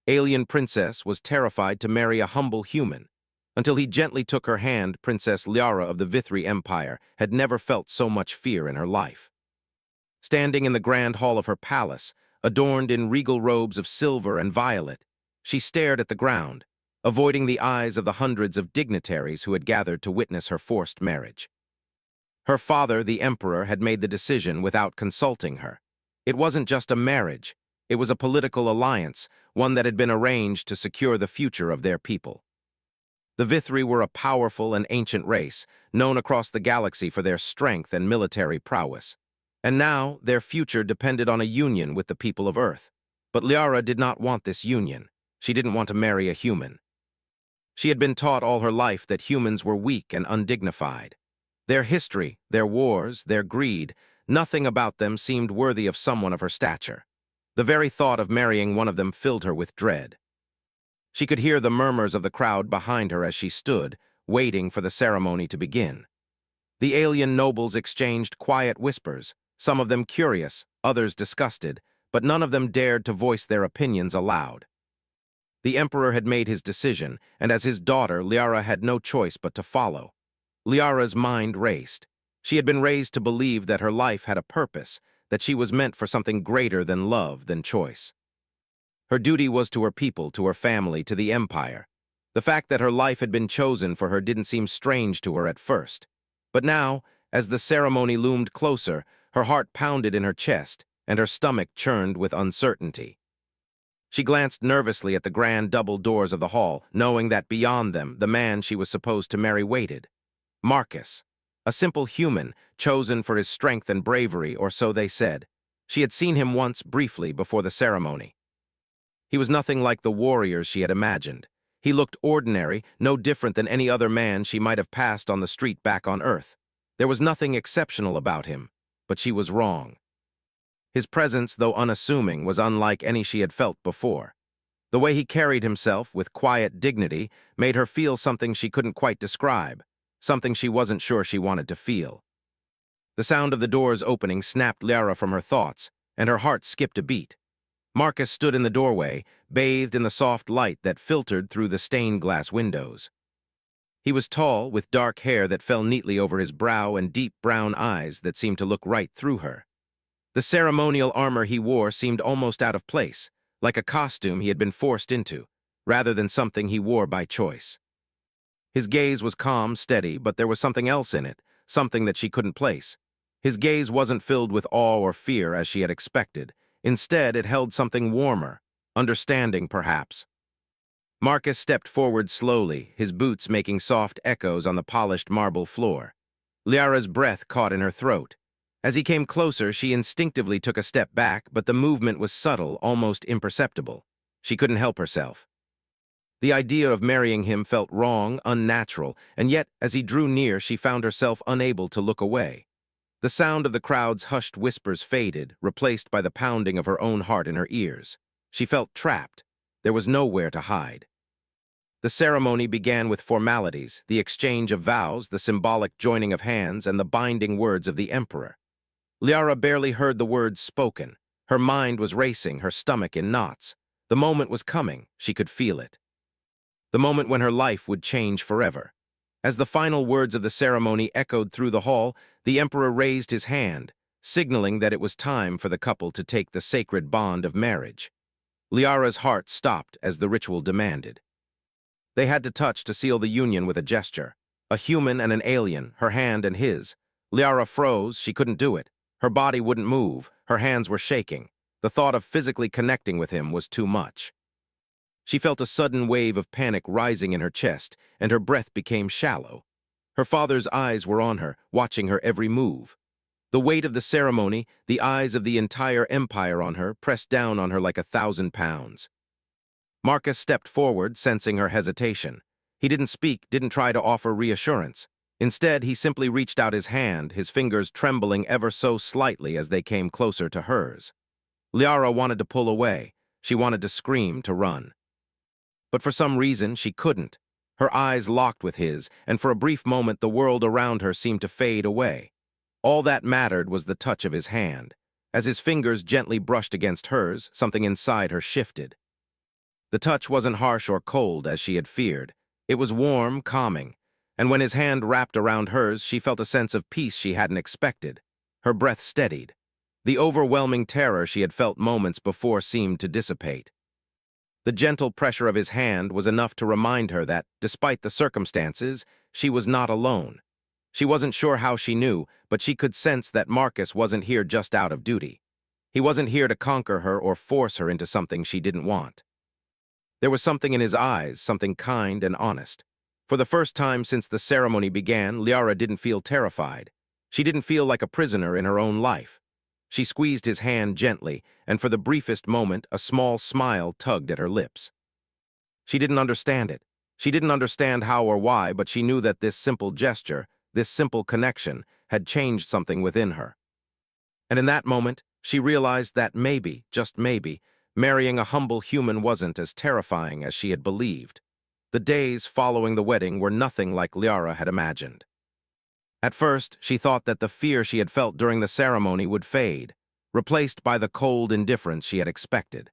alien princess was terrified to marry a humble human. Until he gently took her hand, Princess Liara of the Vithri Empire had never felt so much fear in her life. Standing in the grand hall of her palace, adorned in regal robes of silver and violet, she stared at the ground, avoiding the eyes of the hundreds of dignitaries who had gathered to witness her forced marriage. Her father, the emperor, had made the decision without consulting her. It wasn't just a marriage, it was a political alliance, one that had been arranged to secure the future of their people. The Vithri were a powerful and ancient race, known across the galaxy for their strength and military prowess. And now, their future depended on a union with the people of Earth. But Liara did not want this union. She didn't want to marry a human. She had been taught all her life that humans were weak and undignified. Their history, their wars, their greed, nothing about them seemed worthy of someone of her stature. The very thought of marrying one of them filled her with dread. She could hear the murmurs of the crowd behind her as she stood, waiting for the ceremony to begin. The alien nobles exchanged quiet whispers, some of them curious, others disgusted, but none of them dared to voice their opinions aloud. The emperor had made his decision, and as his daughter, Liara had no choice but to follow. Liara's mind raced. She had been raised to believe that her life had a purpose, that she was meant for something greater than love, than choice. Her duty was to her people, to her family, to the empire. The fact that her life had been chosen for her didn't seem strange to her at first. But now, as the ceremony loomed closer, her heart pounded in her chest, and her stomach churned with uncertainty. She glanced nervously at the grand double doors of the hall, knowing that beyond them, the man she was supposed to marry waited. Marcus, a simple human, chosen for his strength and bravery, or so they said. She had seen him once briefly before the ceremony. He was nothing like the warriors she had imagined. He looked ordinary, no different than any other man she might have passed on the street back on Earth. There was nothing exceptional about him, but she was wrong. His presence, though unassuming, was unlike any she had felt before. The way he carried himself with quiet dignity made her feel something she couldn't quite describe, something she wasn't sure she wanted to feel. The sound of the doors opening snapped Liara from her thoughts, and her heart skipped a beat. Marcus stood in the doorway, bathed in the soft light that filtered through the stained glass windows. He was tall, with dark hair that fell neatly over his brow and deep brown eyes that seemed to look right through her. The ceremonial armor he wore seemed almost out of place, like a costume he had been forced into, rather than something he wore by choice. His gaze was calm, steady, but there was something else in it, something that she couldn't place. His gaze wasn't filled with awe or fear as she had expected. Instead, it held something warmer, understanding perhaps. Marcus stepped forward slowly, his boots making soft echoes on the polished marble floor. Liara's breath caught in her throat. As he came closer, she instinctively took a step back, but the movement was subtle, almost imperceptible. She couldn't help herself. The idea of marrying him felt wrong, unnatural, and yet, as he drew near, she found herself unable to look away. The sound of the crowd's hushed whispers faded, replaced by the pounding of her own heart in her ears. She felt trapped. There was nowhere to hide. The ceremony began with formalities, the exchange of vows, the symbolic joining of hands, and the binding words of the emperor. Liara barely heard the words spoken. Her mind was racing, her stomach in knots. The moment was coming. She could feel it. The moment when her life would change forever. As the final words of the ceremony echoed through the hall, the emperor raised his hand, signaling that it was time for the couple to take the sacred bond of marriage. Liara's heart stopped as the ritual demanded. They had to touch to seal the union with a gesture. A human and an alien, her hand and his. Liara froze. She couldn't do it. Her body wouldn't move. Her hands were shaking. The thought of physically connecting with him was too much. She felt a sudden wave of panic rising in her chest, and her breath became shallow. Her father's eyes were on her, watching her every move. The weight of the ceremony, the eyes of the entire empire on her, pressed down on her like 1,000 pounds. Marcus stepped forward, sensing her hesitation. He didn't speak, didn't try to offer reassurance. Instead, he simply reached out his hand, his fingers trembling ever so slightly as they came closer to hers. Liara wanted to pull away. She wanted to scream, to run. But for some reason, she couldn't. Her eyes locked with his, and for a brief moment the world around her seemed to fade away. All that mattered was the touch of his hand. As his fingers gently brushed against hers, something inside her shifted. The touch wasn't harsh or cold, as she had feared. It was warm, calming, and when his hand wrapped around hers, she felt a sense of peace she hadn't expected. Her breath steadied. The overwhelming terror she had felt moments before seemed to dissipate. The gentle pressure of his hand was enough to remind her that, despite the circumstances, she was not alone. She wasn't sure how she knew, but she could sense that Marcus wasn't here just out of duty. He wasn't here to conquer her or force her into something she didn't want. There was something in his eyes, something kind and honest. For the first time since the ceremony began, Liara didn't feel terrified. She didn't feel like a prisoner in her own life. She squeezed his hand gently, and for the briefest moment, a small smile tugged at her lips. She didn't understand it. She didn't understand how or why, but she knew that this simple gesture, this simple connection, had changed something within her. And in that moment, she realized that maybe, just maybe, marrying a humble human wasn't as terrifying as she had believed. The days following the wedding were nothing like Liara had imagined. At first, she thought that the fear she had felt during the ceremony would fade, replaced by the cold indifference she had expected.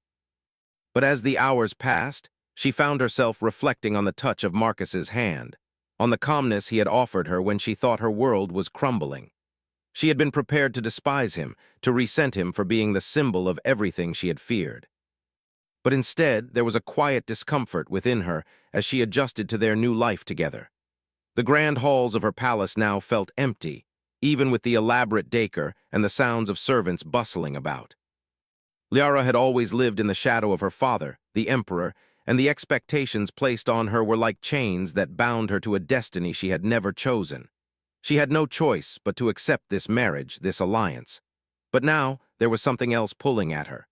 But as the hours passed, she found herself reflecting on the touch of Marcus's hand, on the calmness he had offered her when she thought her world was crumbling. She had been prepared to despise him, to resent him for being the symbol of everything she had feared. But instead, there was a quiet discomfort within her as she adjusted to their new life together. The grand halls of her palace now felt empty, even with the elaborate decor and the sounds of servants bustling about. Liara had always lived in the shadow of her father, the emperor, and the expectations placed on her were like chains that bound her to a destiny she had never chosen. She had no choice but to accept this marriage, this alliance. But now, there was something else pulling at her.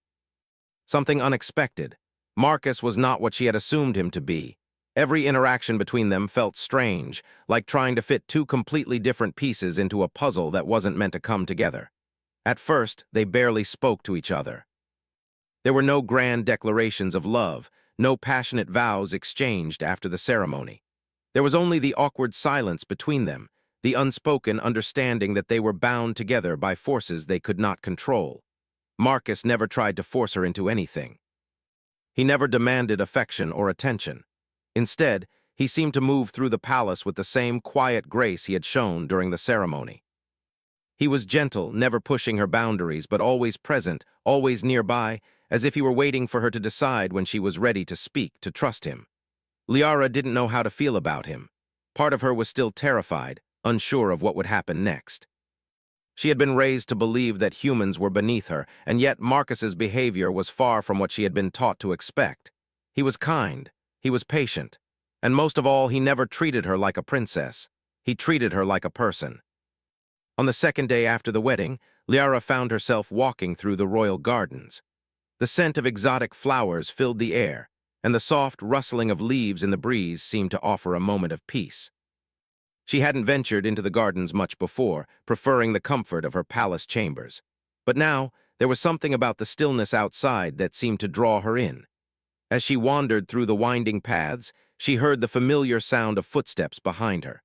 Something unexpected. Marcus was not what she had assumed him to be. Every interaction between them felt strange, like trying to fit two completely different pieces into a puzzle that wasn't meant to come together. At first, they barely spoke to each other. There were no grand declarations of love, no passionate vows exchanged after the ceremony. There was only the awkward silence between them, the unspoken understanding that they were bound together by forces they could not control. Marcus never tried to force her into anything. He never demanded affection or attention. Instead, he seemed to move through the palace with the same quiet grace he had shown during the ceremony. He was gentle, never pushing her boundaries, but always present, always nearby, as if he were waiting for her to decide when she was ready to speak, to trust him. Liara didn't know how to feel about him. Part of her was still terrified, unsure of what would happen next. She had been raised to believe that humans were beneath her, and yet Marcus's behavior was far from what she had been taught to expect. He was kind, he was patient, and most of all, he never treated her like a princess. He treated her like a person. On the second day after the wedding, Liara found herself walking through the royal gardens. The scent of exotic flowers filled the air, and the soft rustling of leaves in the breeze seemed to offer a moment of peace. She hadn't ventured into the gardens much before, preferring the comfort of her palace chambers. But now, there was something about the stillness outside that seemed to draw her in. As she wandered through the winding paths, she heard the familiar sound of footsteps behind her.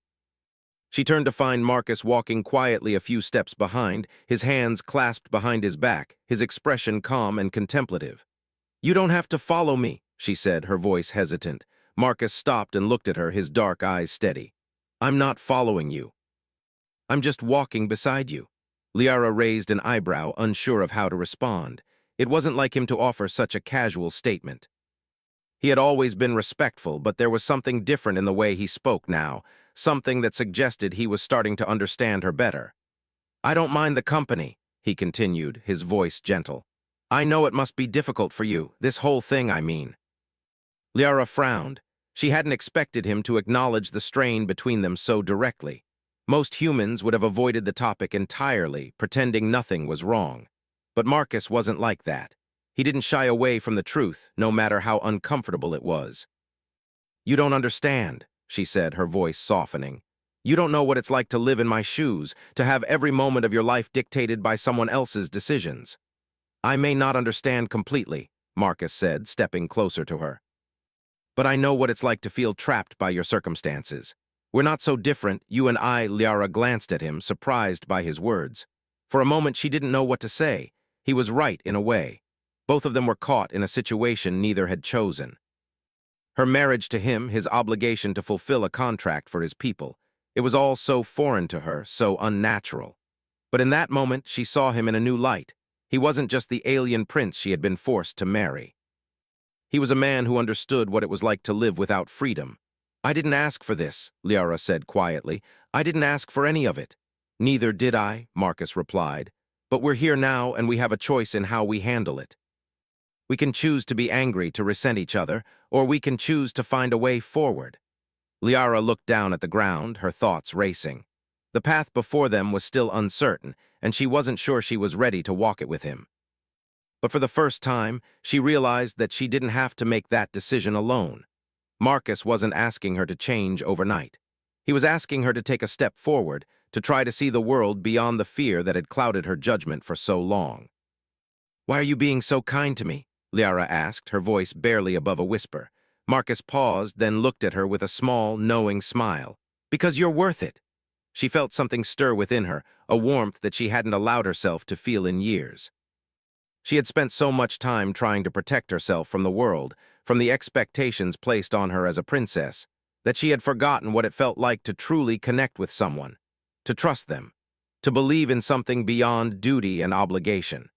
She turned to find Marcus walking quietly a few steps behind, his hands clasped behind his back, his expression calm and contemplative. "You don't have to follow me," she said, her voice hesitant. Marcus stopped and looked at her, his dark eyes steady. "I'm not following you. I'm just walking beside you." Liara raised an eyebrow, unsure of how to respond. It wasn't like him to offer such a casual statement. He had always been respectful, but there was something different in the way he spoke now, something that suggested he was starting to understand her better. "I don't mind the company," he continued, his voice gentle. "I know it must be difficult for you, this whole thing, I mean." Liara frowned. She hadn't expected him to acknowledge the strain between them so directly. Most humans would have avoided the topic entirely, pretending nothing was wrong. But Marcus wasn't like that. He didn't shy away from the truth, no matter how uncomfortable it was. "You don't understand," she said, her voice softening. "You don't know what it's like to live in my shoes, to have every moment of your life dictated by someone else's decisions." "I may not understand completely," Marcus said, stepping closer to her. "But I know what it's like to feel trapped by your circumstances. We're not so different, you and I." Liara glanced at him, surprised by his words. For a moment, she didn't know what to say. He was right, in a way. Both of them were caught in a situation neither had chosen. Her marriage to him, his obligation to fulfill a contract for his people. It was all so foreign to her, so unnatural. But in that moment, she saw him in a new light. He wasn't just the alien prince she had been forced to marry. He was a man who understood what it was like to live without freedom. "I didn't ask for this," Liara said quietly. "I didn't ask for any of it." "Neither did I," Marcus replied. "But we're here now, and we have a choice in how we handle it. We can choose to be angry, to resent each other, or we can choose to find a way forward." Liara looked down at the ground, her thoughts racing. The path before them was still uncertain, and she wasn't sure she was ready to walk it with him. But for the first time, she realized that she didn't have to make that decision alone. Marcus wasn't asking her to change overnight. He was asking her to take a step forward, to try to see the world beyond the fear that had clouded her judgment for so long. "Why are you being so kind to me?" Liara asked, her voice barely above a whisper. Marcus paused, then looked at her with a small, knowing smile. "Because you're worth it." She felt something stir within her, a warmth that she hadn't allowed herself to feel in years. She had spent so much time trying to protect herself from the world, from the expectations placed on her as a princess, that she had forgotten what it felt like to truly connect with someone, to trust them, to believe in something beyond duty and obligation.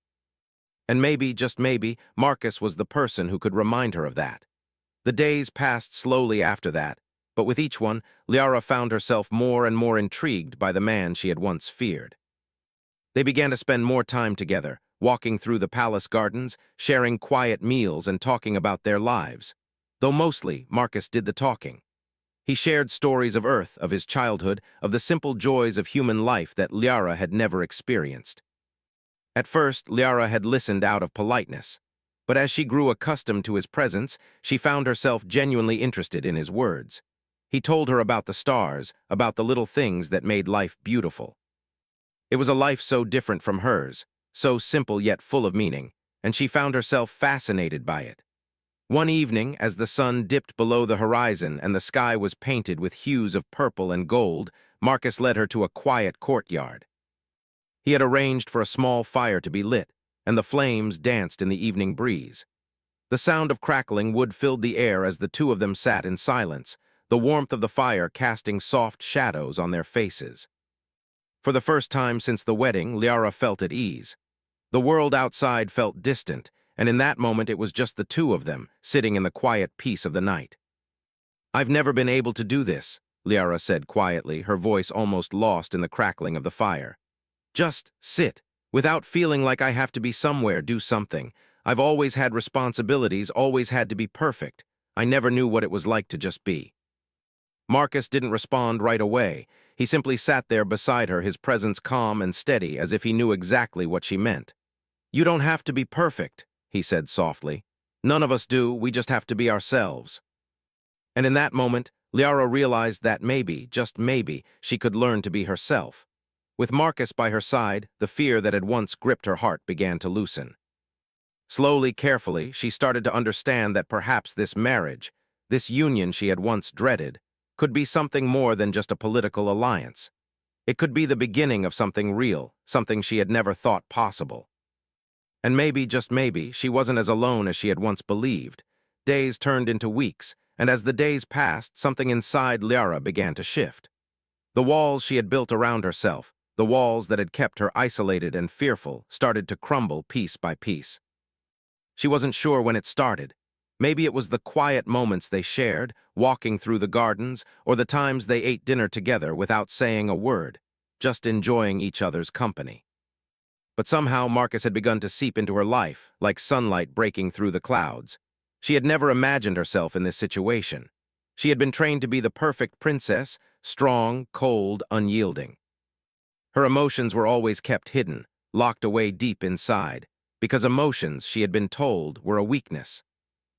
And maybe, just maybe, Marcus was the person who could remind her of that. The days passed slowly after that, but with each one, Liara found herself more and more intrigued by the man she had once feared. They began to spend more time together, walking through the palace gardens, sharing quiet meals and talking about their lives. Though mostly, Marcus did the talking. He shared stories of Earth, of his childhood, of the simple joys of human life that Liara had never experienced. At first, Liara had listened out of politeness, but as she grew accustomed to his presence, she found herself genuinely interested in his words. He told her about the stars, about the little things that made life beautiful. It was a life so different from hers, so simple yet full of meaning, and she found herself fascinated by it. One evening, as the sun dipped below the horizon and the sky was painted with hues of purple and gold, Marcus led her to a quiet courtyard. He had arranged for a small fire to be lit, and the flames danced in the evening breeze. The sound of crackling wood filled the air as the two of them sat in silence, the warmth of the fire casting soft shadows on their faces. For the first time since the wedding, Liara felt at ease. The world outside felt distant, and in that moment it was just the two of them, sitting in the quiet peace of the night. "I've never been able to do this," Liara said quietly, her voice almost lost in the crackling of the fire. "Just sit, without feeling like I have to be somewhere, do something. I've always had responsibilities, always had to be perfect. I never knew what it was like to just be." Marcus didn't respond right away. He simply sat there beside her, his presence calm and steady, as if he knew exactly what she meant. "You don't have to be perfect," he said softly. "None of us do, we just have to be ourselves." And in that moment, Liara realized that maybe, just maybe, she could learn to be herself. With Marcus by her side, the fear that had once gripped her heart began to loosen. Slowly, carefully, she started to understand that perhaps this marriage, this union she had once dreaded, could be something more than just a political alliance. It could be the beginning of something real, something she had never thought possible. And maybe, just maybe, she wasn't as alone as she had once believed. Days turned into weeks, and as the days passed, something inside Liara began to shift. The walls she had built around herself, the walls that had kept her isolated and fearful, started to crumble piece by piece. She wasn't sure when it started. Maybe it was the quiet moments they shared, walking through the gardens, or the times they ate dinner together without saying a word, just enjoying each other's company. But somehow Marcus had begun to seep into her life, like sunlight breaking through the clouds. She had never imagined herself in this situation. She had been trained to be the perfect princess, strong, cold, unyielding. Her emotions were always kept hidden, locked away deep inside, because emotions, she had been told, were a weakness.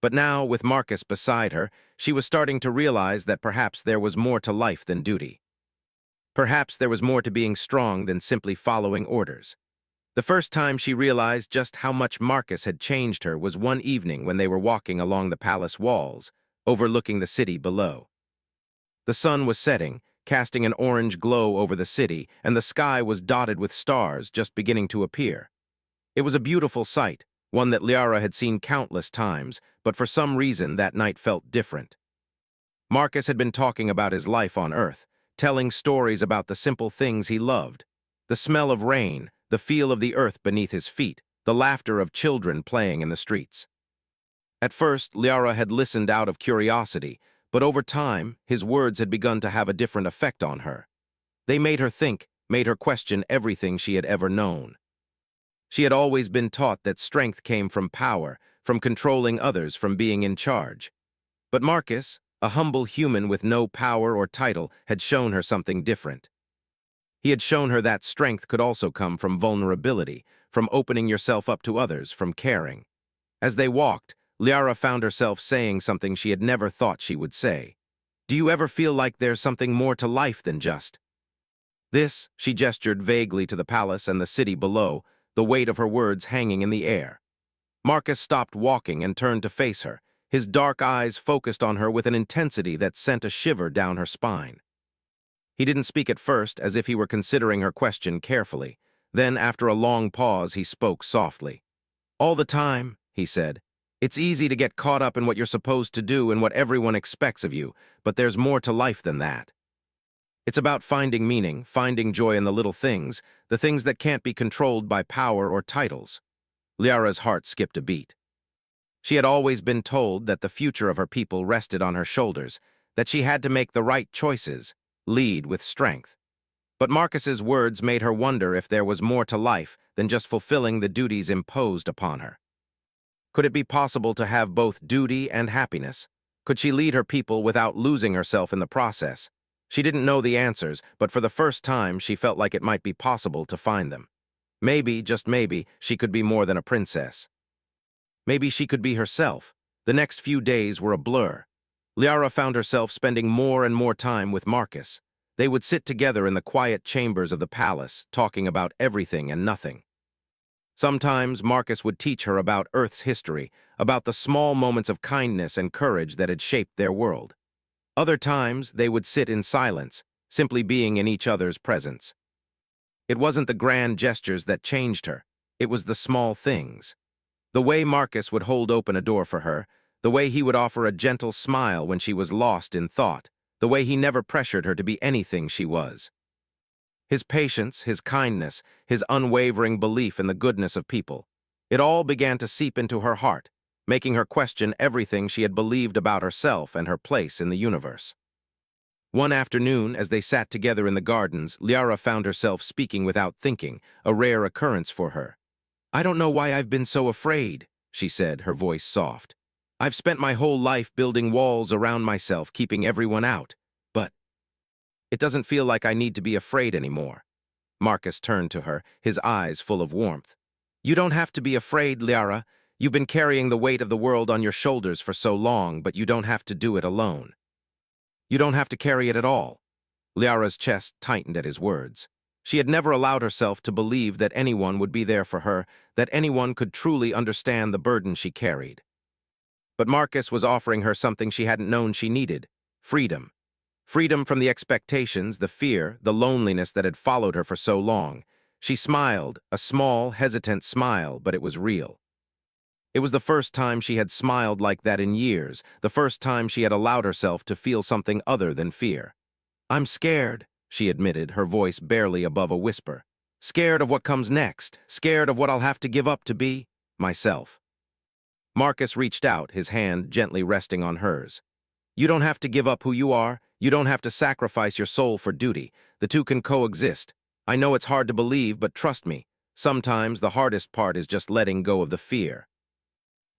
But now, with Marcus beside her, she was starting to realize that perhaps there was more to life than duty. Perhaps there was more to being strong than simply following orders. The first time she realized just how much Marcus had changed her was one evening when they were walking along the palace walls, overlooking the city below. The sun was setting, casting an orange glow over the city, and the sky was dotted with stars just beginning to appear. It was a beautiful sight, one that Liara had seen countless times, but for some reason that night felt different. Marcus had been talking about his life on Earth, telling stories about the simple things he loved. The smell of rain, the feel of the earth beneath his feet, the laughter of children playing in the streets. At first, Liara had listened out of curiosity, but over time, his words had begun to have a different effect on her. They made her think, made her question everything she had ever known. She had always been taught that strength came from power, from controlling others, from being in charge. But Marcus, a humble human with no power or title, had shown her something different. He had shown her that strength could also come from vulnerability, from opening yourself up to others, from caring. As they walked, Liara found herself saying something she had never thought she would say. "Do you ever feel like there's something more to life than just this?" She gestured vaguely to the palace and the city below, the weight of her words hanging in the air. Marcus stopped walking and turned to face her, his dark eyes focused on her with an intensity that sent a shiver down her spine. He didn't speak at first, as if he were considering her question carefully. Then, after a long pause, he spoke softly. "All the time," he said. "It's easy to get caught up in what you're supposed to do and what everyone expects of you, but there's more to life than that. It's about finding meaning, finding joy in the little things, the things that can't be controlled by power or titles." Liara's heart skipped a beat. She had always been told that the future of her people rested on her shoulders, that she had to make the right choices, lead with strength. But Marcus's words made her wonder if there was more to life than just fulfilling the duties imposed upon her. Could it be possible to have both duty and happiness? Could she lead her people without losing herself in the process? She didn't know the answers, but for the first time she felt like it might be possible to find them. Maybe, just maybe, she could be more than a princess. Maybe she could be herself. The next few days were a blur. Liara found herself spending more and more time with Marcus. They would sit together in the quiet chambers of the palace, talking about everything and nothing. Sometimes Marcus would teach her about Earth's history, about the small moments of kindness and courage that had shaped their world. Other times, they would sit in silence, simply being in each other's presence. It wasn't the grand gestures that changed her. It was the small things. The way Marcus would hold open a door for her, the way he would offer a gentle smile when she was lost in thought, the way he never pressured her to be anything she was. His patience, his kindness, his unwavering belief in the goodness of people. It all began to seep into her heart, making her question everything she had believed about herself and her place in the universe. One afternoon, as they sat together in the gardens, Liara found herself speaking without thinking, a rare occurrence for her. "I don't know why I've been so afraid," she said, her voice soft. "I've spent my whole life building walls around myself, keeping everyone out. But it doesn't feel like I need to be afraid anymore." Marcus turned to her, his eyes full of warmth. "You don't have to be afraid, Liara. You've been carrying the weight of the world on your shoulders for so long, but you don't have to do it alone. You don't have to carry it at all." Liara's chest tightened at his words. She had never allowed herself to believe that anyone would be there for her, that anyone could truly understand the burden she carried. But Marcus was offering her something she hadn't known she needed: freedom. Freedom from the expectations, the fear, the loneliness that had followed her for so long. She smiled, a small, hesitant smile, but it was real. It was the first time she had smiled like that in years, the first time she had allowed herself to feel something other than fear. "I'm scared," she admitted, her voice barely above a whisper. "Scared of what comes next, scared of what I'll have to give up to be myself." Marcus reached out, his hand gently resting on hers. "You don't have to give up who you are. You don't have to sacrifice your soul for duty. The two can coexist. I know it's hard to believe, but trust me, sometimes the hardest part is just letting go of the fear."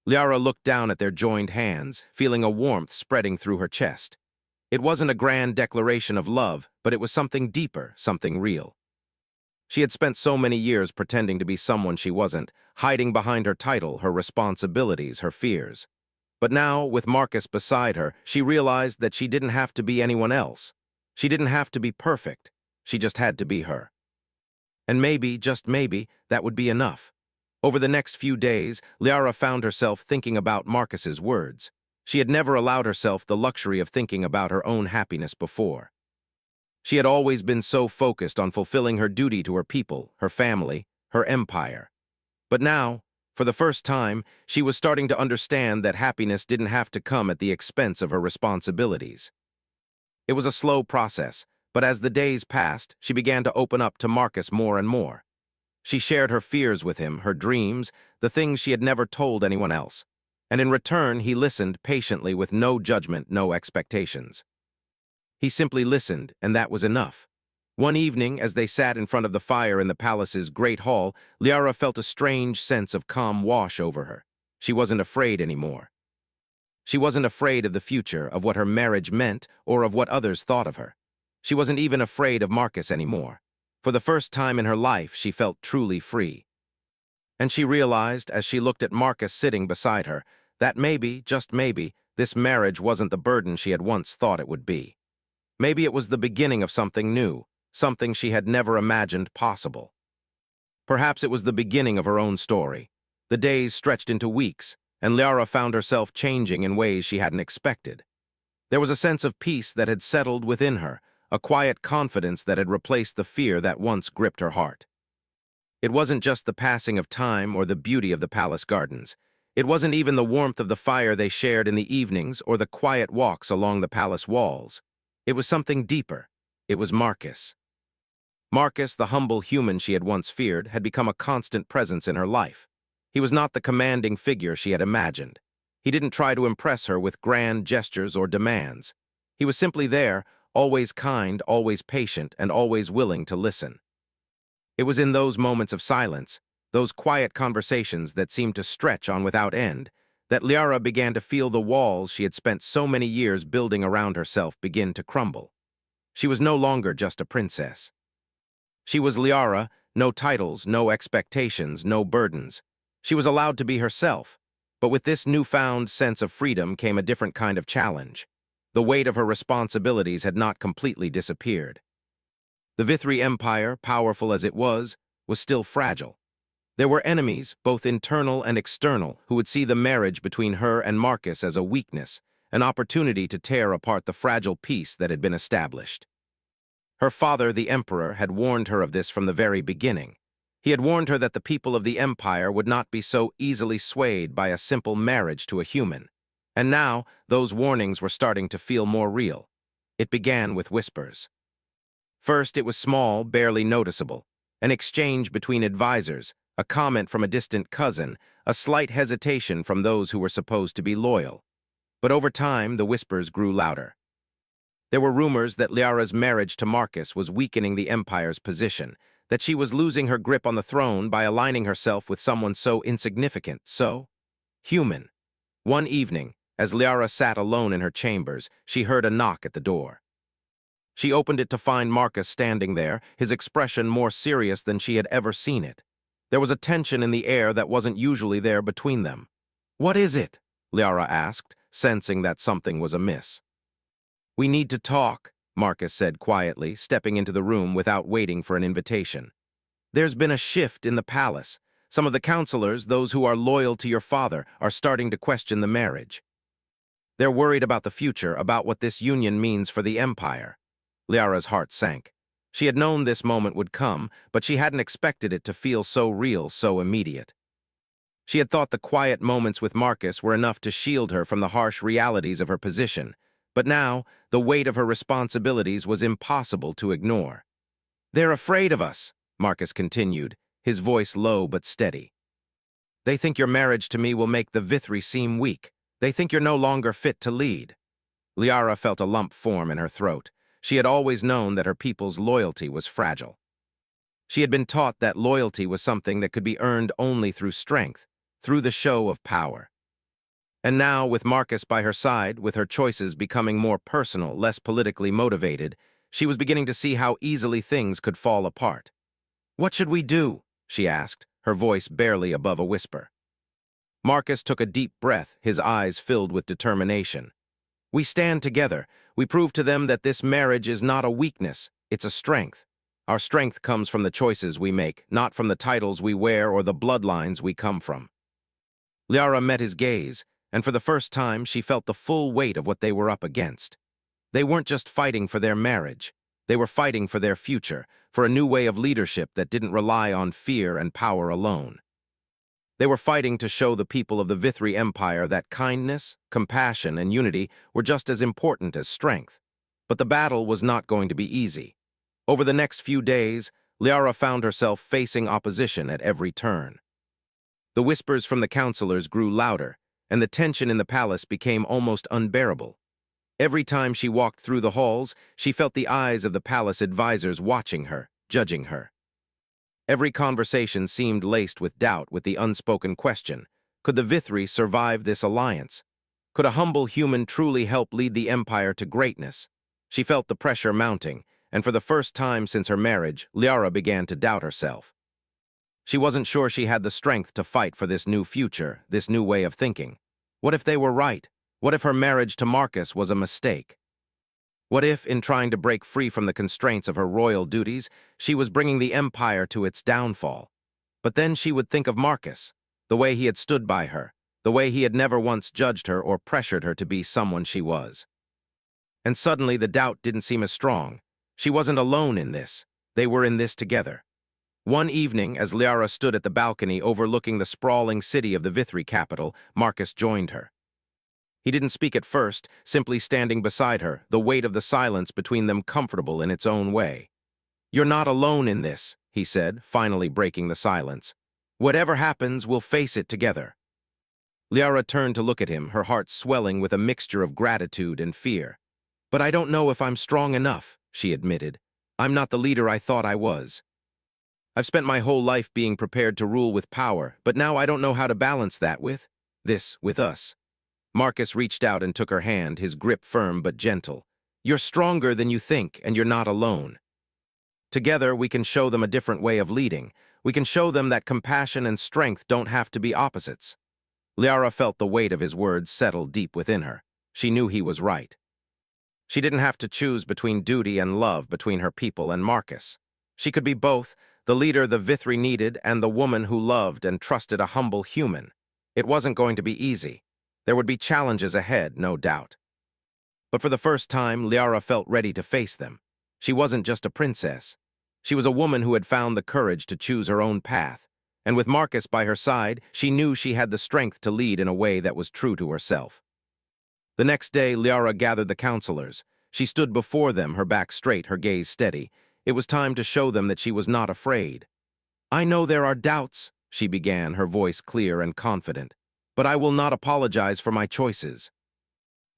Liara looked down at their joined hands, feeling a warmth spreading through her chest. It wasn't a grand declaration of love, but it was something deeper, something real. She had spent so many years pretending to be someone she wasn't, hiding behind her title, her responsibilities, her fears. But now, with Marcus beside her, she realized that she didn't have to be anyone else. She didn't have to be perfect. She just had to be her. And maybe, just maybe, that would be enough. Over the next few days, Liara found herself thinking about Marcus's words. She had never allowed herself the luxury of thinking about her own happiness before. She had always been so focused on fulfilling her duty to her people, her family, her empire. But now, For the first time, she was starting to understand that happiness didn't have to come at the expense of her responsibilities. It was a slow process, but as the days passed, she began to open up to Marcus more and more. She shared her fears with him, her dreams, the things she had never told anyone else. And in return, he listened patiently with no judgment, no expectations. He simply listened, and that was enough. One evening, as they sat in front of the fire in the palace's great hall, Liara felt a strange sense of calm wash over her. She wasn't afraid anymore. She wasn't afraid of the future, of what her marriage meant, or of what others thought of her. She wasn't even afraid of Marcus anymore. For the first time in her life, she felt truly free. And she realized, as she looked at Marcus sitting beside her, that maybe, just maybe, this marriage wasn't the burden she had once thought it would be. Maybe it was the beginning of something new, something she had never imagined possible. Perhaps it was the beginning of her own story. The days stretched into weeks, and Liara found herself changing in ways she hadn't expected. There was a sense of peace that had settled within her, a quiet confidence that had replaced the fear that once gripped her heart. It wasn't just the passing of time or the beauty of the palace gardens. It wasn't even the warmth of the fire they shared in the evenings or the quiet walks along the palace walls. It was something deeper. It was Marcus. Marcus, the humble human she had once feared, had become a constant presence in her life. He was not the commanding figure she had imagined. He didn't try to impress her with grand gestures or demands. He was simply there, always kind, always patient, and always willing to listen. It was in those moments of silence, those quiet conversations that seemed to stretch on without end, that Liara began to feel the walls she had spent so many years building around herself begin to crumble. She was no longer just a princess. She was Liara, no titles, no expectations, no burdens. She was allowed to be herself, but with this newfound sense of freedom came a different kind of challenge. The weight of her responsibilities had not completely disappeared. The Vithri Empire, powerful as it was still fragile. There were enemies, both internal and external, who would see the marriage between her and Marcus as a weakness, an opportunity to tear apart the fragile peace that had been established. Her father, the emperor, had warned her of this from the very beginning. He had warned her that the people of the empire would not be so easily swayed by a simple marriage to a human. And now, those warnings were starting to feel more real. It began with whispers. First, it was small, barely noticeable. An exchange between advisors, a comment from a distant cousin, a slight hesitation from those who were supposed to be loyal. But over time, the whispers grew louder. There were rumors that Liara's marriage to Marcus was weakening the empire's position, that she was losing her grip on the throne by aligning herself with someone so insignificant, so human. One evening, as Liara sat alone in her chambers, she heard a knock at the door. She opened it to find Marcus standing there, his expression more serious than she had ever seen it. There was a tension in the air that wasn't usually there between them. "What is it?" Liara asked, sensing that something was amiss. "We need to talk," Marcus said quietly, stepping into the room without waiting for an invitation. "There's been a shift in the palace. Some of the counselors, those who are loyal to your father, are starting to question the marriage. They're worried about the future, about what this union means for the empire." Liara's heart sank. She had known this moment would come, but she hadn't expected it to feel so real, so immediate. She had thought the quiet moments with Marcus were enough to shield her from the harsh realities of her position, but now the weight of her responsibilities was impossible to ignore. "They're afraid of us," Marcus continued, his voice low but steady. "They think your marriage to me will make the Vithri seem weak. They think you're no longer fit to lead." Liara felt a lump form in her throat. She had always known that her people's loyalty was fragile. She had been taught that loyalty was something that could be earned only through strength, through the show of power. And now, with Marcus by her side, with her choices becoming more personal, less politically motivated, she was beginning to see how easily things could fall apart. "What should we do?" she asked, her voice barely above a whisper. Marcus took a deep breath, his eyes filled with determination. "We stand together. We prove to them that this marriage is not a weakness, it's a strength. Our strength comes from the choices we make, not from the titles we wear or the bloodlines we come from." Liara met his gaze, and for the first time she felt the full weight of what they were up against. They weren't just fighting for their marriage. They were fighting for their future, for a new way of leadership that didn't rely on fear and power alone. They were fighting to show the people of the Vithri Empire that kindness, compassion, and unity were just as important as strength. But the battle was not going to be easy. Over the next few days, Liara found herself facing opposition at every turn. The whispers from the counselors grew louder, and the tension in the palace became almost unbearable. Every time she walked through the halls, she felt the eyes of the palace advisors watching her, judging her. Every conversation seemed laced with doubt, with the unspoken question: could the Vithri survive this alliance? Could a humble human truly help lead the empire to greatness? She felt the pressure mounting, and for the first time since her marriage, Liara began to doubt herself. She wasn't sure she had the strength to fight for this new future, this new way of thinking. What if they were right? What if her marriage to Marcus was a mistake? What if, in trying to break free from the constraints of her royal duties, she was bringing the empire to its downfall? But then she would think of Marcus, the way he had stood by her, the way he had never once judged her or pressured her to be someone she was. And suddenly the doubt didn't seem as strong. She wasn't alone in this. They were in this together. One evening, as Liara stood at the balcony overlooking the sprawling city of the Vithri capital, Marcus joined her. He didn't speak at first, simply standing beside her, the weight of the silence between them comfortable in its own way. "You're not alone in this," he said, finally breaking the silence. "Whatever happens, we'll face it together." Liara turned to look at him, her heart swelling with a mixture of gratitude and fear. "But I don't know if I'm strong enough," she admitted. "I'm not the leader I thought I was. I've spent my whole life being prepared to rule with power, but now I don't know how to balance that with us." Marcus reached out and took her hand, his grip firm but gentle. "You're stronger than you think, and you're not alone. Together, we can show them a different way of leading. We can show them that compassion and strength don't have to be opposites." Liara felt the weight of his words settle deep within her. She knew he was right. She didn't have to choose between duty and love, between her people and Marcus. She could be both, the leader the Vithri needed and the woman who loved and trusted a humble human. It wasn't going to be easy. There would be challenges ahead, no doubt. But for the first time, Liara felt ready to face them. She wasn't just a princess. She was a woman who had found the courage to choose her own path. And with Marcus by her side, she knew she had the strength to lead in a way that was true to herself. The next day, Liara gathered the counselors. She stood before them, her back straight, her gaze steady. It was time to show them that she was not afraid. "I know there are doubts," she began, her voice clear and confident. "But I will not apologize for my choices.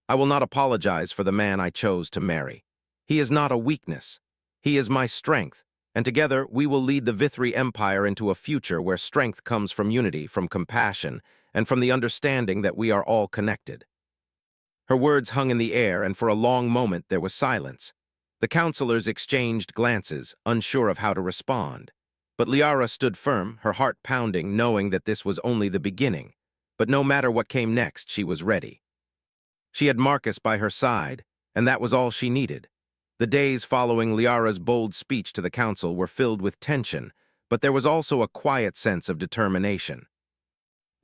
I will not apologize for the man I chose to marry. He is not a weakness. He is my strength, and together we will lead the Vithri Empire into a future where strength comes from unity, from compassion, and from the understanding that we are all connected." Her words hung in the air, and for a long moment there was silence. The counselors exchanged glances, unsure of how to respond. But Liara stood firm, her heart pounding, knowing that this was only the beginning. But no matter what came next, she was ready. She had Marcus by her side, and that was all she needed. The days following Liara's bold speech to the council were filled with tension, but there was also a quiet sense of determination.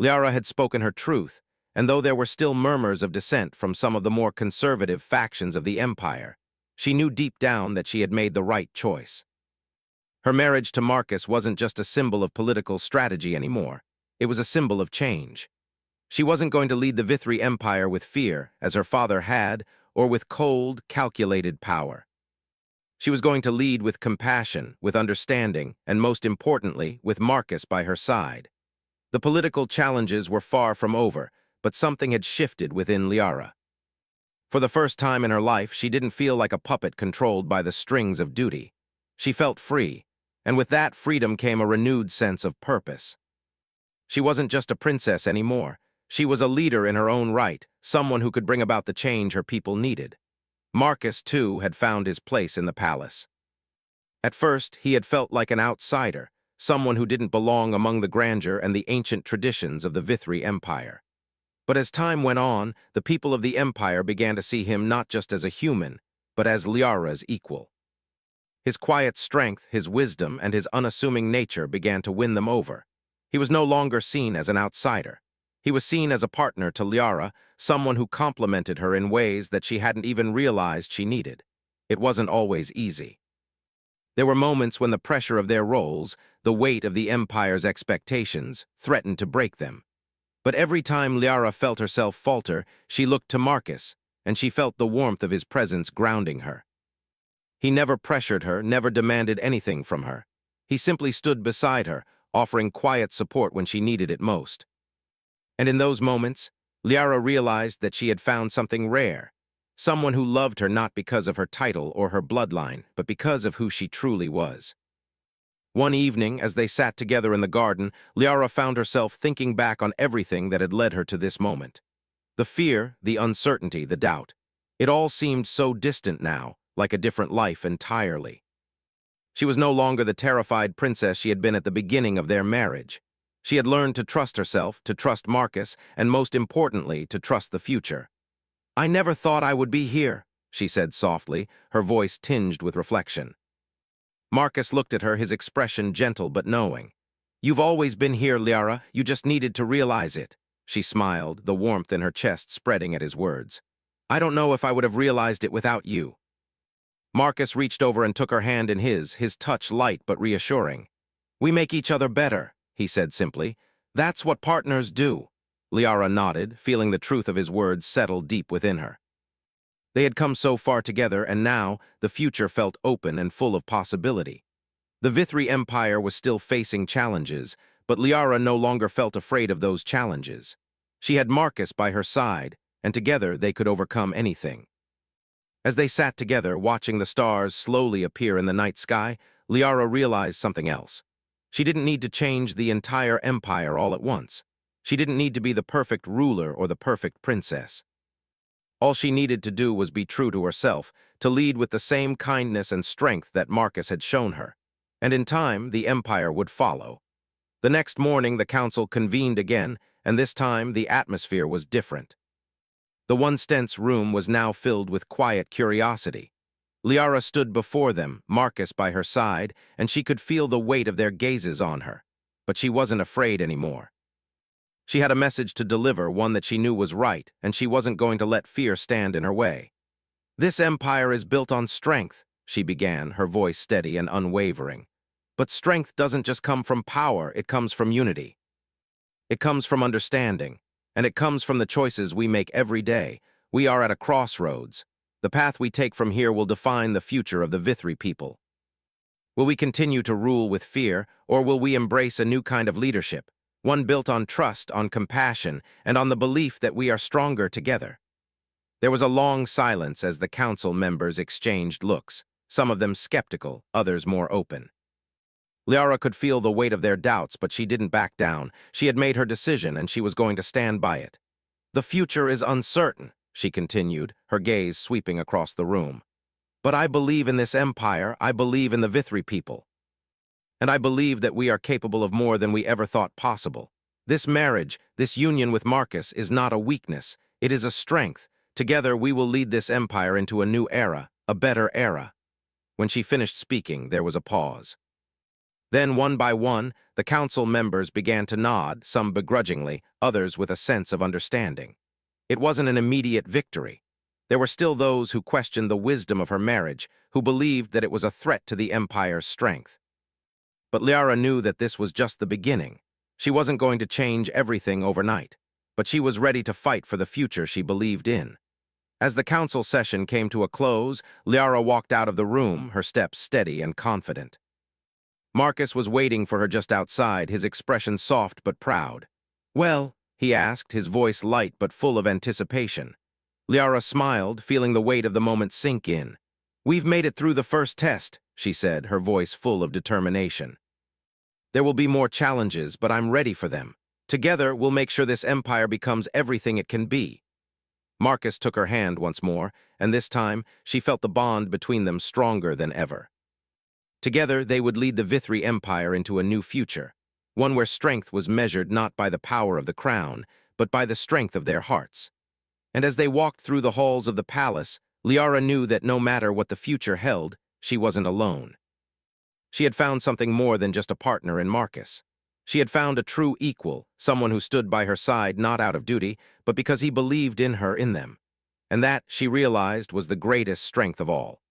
Liara had spoken her truth, and though there were still murmurs of dissent from some of the more conservative factions of the empire, she knew deep down that she had made the right choice. Her marriage to Marcus wasn't just a symbol of political strategy anymore. It was a symbol of change. She wasn't going to lead the Vithri Empire with fear, as her father had, or with cold, calculated power. She was going to lead with compassion, with understanding, and most importantly, with Marcus by her side. The political challenges were far from over, but something had shifted within Liara. For the first time in her life, she didn't feel like a puppet controlled by the strings of duty. She felt free, and with that freedom came a renewed sense of purpose. She wasn't just a princess anymore. She was a leader in her own right, someone who could bring about the change her people needed. Marcus, too, had found his place in the palace. At first, he had felt like an outsider, someone who didn't belong among the grandeur and the ancient traditions of the Vithri Empire. But as time went on, the people of the empire began to see him not just as a human, but as Liara's equal. His quiet strength, his wisdom, and his unassuming nature began to win them over. He was no longer seen as an outsider. He was seen as a partner to Liara, someone who complemented her in ways that she hadn't even realized she needed. It wasn't always easy. There were moments when the pressure of their roles, the weight of the Empire's expectations, threatened to break them. But every time Liara felt herself falter, she looked to Marcus, and she felt the warmth of his presence grounding her. He never pressured her, never demanded anything from her. He simply stood beside her, offering quiet support when she needed it most. And in those moments, Liara realized that she had found something rare, someone who loved her not because of her title or her bloodline, but because of who she truly was. One evening, as they sat together in the garden, Liara found herself thinking back on everything that had led her to this moment. The fear, the uncertainty, the doubt. It all seemed so distant now, like a different life entirely. She was no longer the terrified princess she had been at the beginning of their marriage. She had learned to trust herself, to trust Marcus, and most importantly, to trust the future. "I never thought I would be here," she said softly, her voice tinged with reflection. Marcus looked at her, his expression gentle but knowing. "You've always been here, Liara. You just needed to realize it." She smiled, the warmth in her chest spreading at his words. "I don't know if I would have realized it without you." Marcus reached over and took her hand in his touch light but reassuring. "We make each other better," he said simply. "That's what partners do." Liara nodded, feeling the truth of his words settle deep within her. They had come so far together, and now the future felt open and full of possibility. The Vithri Empire was still facing challenges, but Liara no longer felt afraid of those challenges. She had Marcus by her side, and together they could overcome anything. As they sat together, watching the stars slowly appear in the night sky, Liara realized something else. She didn't need to change the entire empire all at once. She didn't need to be the perfect ruler or the perfect princess. All she needed to do was be true to herself, to lead with the same kindness and strength that Marcus had shown her. And in time, the empire would follow. The next morning, the council convened again, and this time the atmosphere was different. The once tense room was now filled with quiet curiosity. Liara stood before them, Marcus by her side, and she could feel the weight of their gazes on her. But she wasn't afraid anymore. She had a message to deliver, one that she knew was right, and she wasn't going to let fear stand in her way. "This empire is built on strength," she began, her voice steady and unwavering. "But strength doesn't just come from power, it comes from unity. It comes from understanding, and it comes from the choices we make every day. We are at a crossroads. The path we take from here will define the future of the Vithri people. Will we continue to rule with fear, or will we embrace a new kind of leadership? One built on trust, on compassion, and on the belief that we are stronger together." There was a long silence as the council members exchanged looks, some of them skeptical, others more open. Liara could feel the weight of their doubts, but she didn't back down. She had made her decision, and she was going to stand by it. "The future is uncertain," she continued, her gaze sweeping across the room. "But I believe in this empire, I believe in the Vithri people. And I believe that we are capable of more than we ever thought possible. This marriage, this union with Marcus, is not a weakness, it is a strength. Together we will lead this empire into a new era, a better era." When she finished speaking, there was a pause. Then, one by one, the council members began to nod, some begrudgingly, others with a sense of understanding. It wasn't an immediate victory. There were still those who questioned the wisdom of her marriage, who believed that it was a threat to the empire's strength. But Liara knew that this was just the beginning. She wasn't going to change everything overnight, but she was ready to fight for the future she believed in. As the council session came to a close, Liara walked out of the room, her steps steady and confident. Marcus was waiting for her just outside, his expression soft but proud. "Well?" he asked, his voice light but full of anticipation. Liara smiled, feeling the weight of the moment sink in. "We've made it through the first test," she said, her voice full of determination. "There will be more challenges, but I'm ready for them. Together, we'll make sure this empire becomes everything it can be." Marcus took her hand once more, and this time she felt the bond between them stronger than ever. Together, they would lead the Vithri Empire into a new future, one where strength was measured not by the power of the crown, but by the strength of their hearts. And as they walked through the halls of the palace, Liara knew that no matter what the future held, she wasn't alone. She had found something more than just a partner in Marcus. She had found a true equal, someone who stood by her side not out of duty, but because he believed in her in them. And that, she realized, was the greatest strength of all.